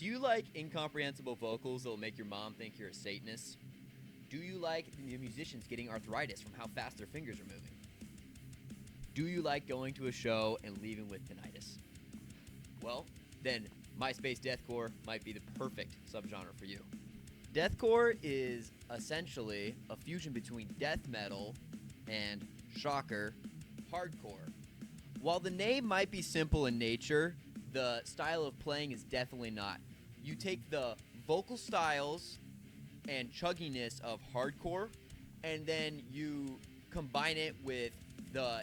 Do you like incomprehensible vocals that will make your mom think you're a Satanist? Do you like the musicians getting arthritis from how fast their fingers are moving? Do you like going to a show and leaving with tinnitus? Well, then Myspace Deathcore might be the perfect subgenre for you. Deathcore is essentially a fusion between death metal and, shocker, hardcore. While the name might be simple in nature, the style of playing is definitely not. You take the vocal styles and chugginess of hardcore, and then you combine it with the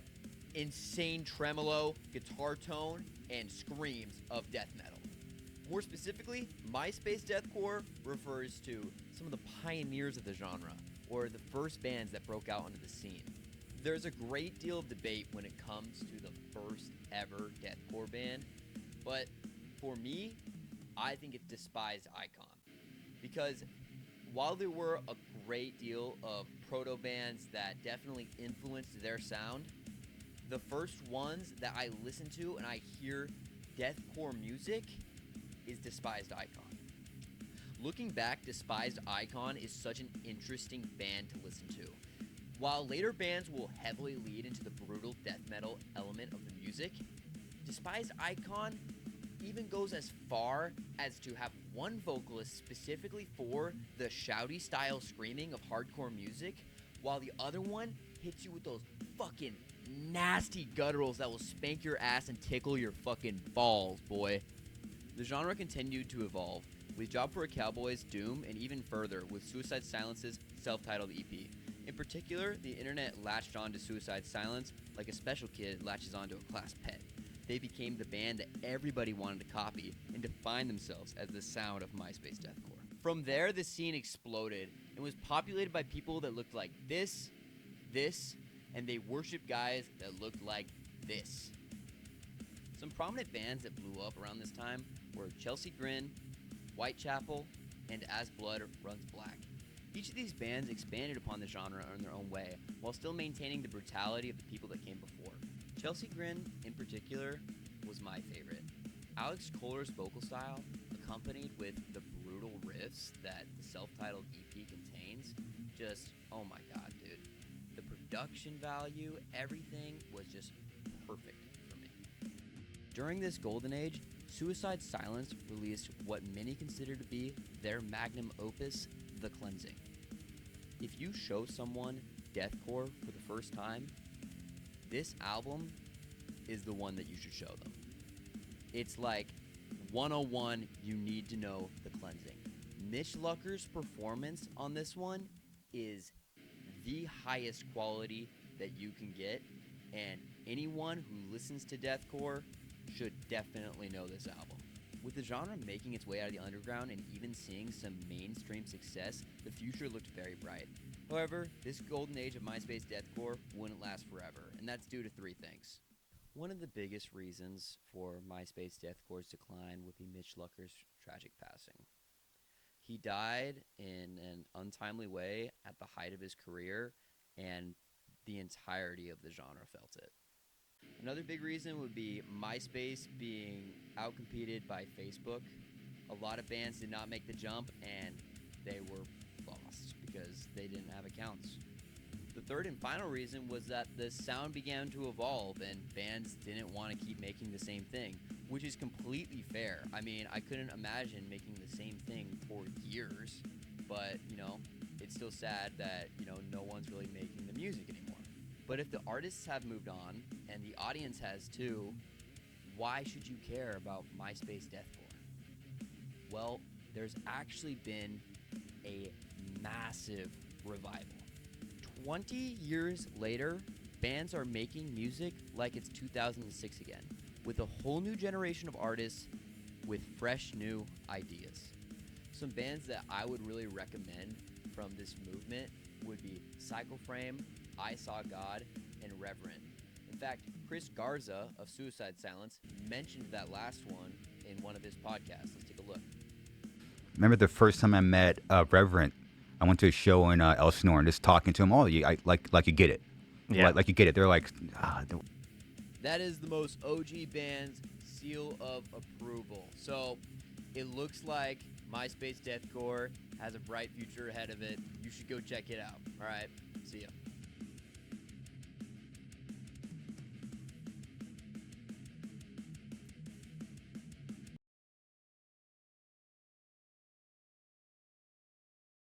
insane tremolo, guitar tone, and screams of death metal. More specifically, Myspace Deathcore refers to some of the pioneers of the genre, or the first bands that broke out onto the scene. There's a great deal of debate when it comes to the first ever deathcore band, but for me, I think it's Despised Icon. Because while there were a great deal of proto bands that definitely influenced their sound, the first ones that I listen to and I hear deathcore music is Despised Icon. Looking back, Despised Icon is such an interesting band to listen to. While later bands will heavily lead into the brutal death metal element of the music, Despised Icon even goes as far as to have one vocalist specifically for the shouty style screaming of hardcore music, while the other one hits you with those fucking nasty gutturals that will spank your ass and tickle your fucking balls, boy. The genre continued to evolve, with Job for a Cowboy's Doom, and even further with Suicide Silence's self-titled EP. In particular, the internet latched on to Suicide Silence like a special kid latches onto a class pet. They became the band that everybody wanted to copy and define themselves as the sound of Myspace Deathcore. From there, the scene exploded and was populated by people that looked like this, and they worshiped guys that looked like this. Some prominent bands that blew up around this time were Chelsea Grin, Whitechapel, and As Blood Runs Black. Each of these bands expanded upon the genre in their own way, while still maintaining the brutality of the people that came before. Chelsea Grin, in particular, was my favorite. Alex Kohler's vocal style, accompanied with the brutal riffs that the self-titled EP contains, just, oh my god, dude. The production value, everything was just perfect for me. During this golden age, Suicide Silence released what many consider to be their magnum opus, The Cleansing. If you show someone deathcore for the first time, this album is the one that you should show them. It's like 101, you need to know The Cleansing. Mitch Lucker's performance on this one is the highest quality that you can get, and anyone who listens to deathcore should definitely know this album. With the genre making its way out of the underground and even seeing some mainstream success, the future looked very bright. However, this golden age of Myspace Deathcore wouldn't last forever, and that's due to three things. One of the biggest reasons for Myspace Deathcore's decline would be Mitch Lucker's tragic passing. He died in an untimely way at the height of his career, and the entirety of the genre felt it. Another big reason would be MySpace being outcompeted by Facebook. A lot of bands did not make the jump, and they were lost because they didn't have accounts. The third and final reason was that the sound began to evolve, and bands didn't want to keep making the same thing, which is completely fair. I mean, I couldn't imagine making the same thing for years, but, it's still sad that, no one's really making the music anymore. But if the artists have moved on, and the audience has too, why should you care about Myspace Deathcore? Well, there's actually been a massive revival. 20 years later, bands are making music like it's 2006 again, with a whole new generation of artists with fresh new ideas. Some bands that I would really recommend from this movement would be Cycle Frame, I Saw God, and Reverend. In fact, Chris Garza of Suicide Silence mentioned that last one in one of his podcasts. Let's take a look. Remember the first time I met Reverend? I went to a show in Elsinore and just talking to him. Oh, you you get it. Yeah. Like you get it. They're like, That is the most OG band's seal of approval. So It looks like Myspace Deathcore has a bright future ahead of it. You should go check it out. All right, see ya.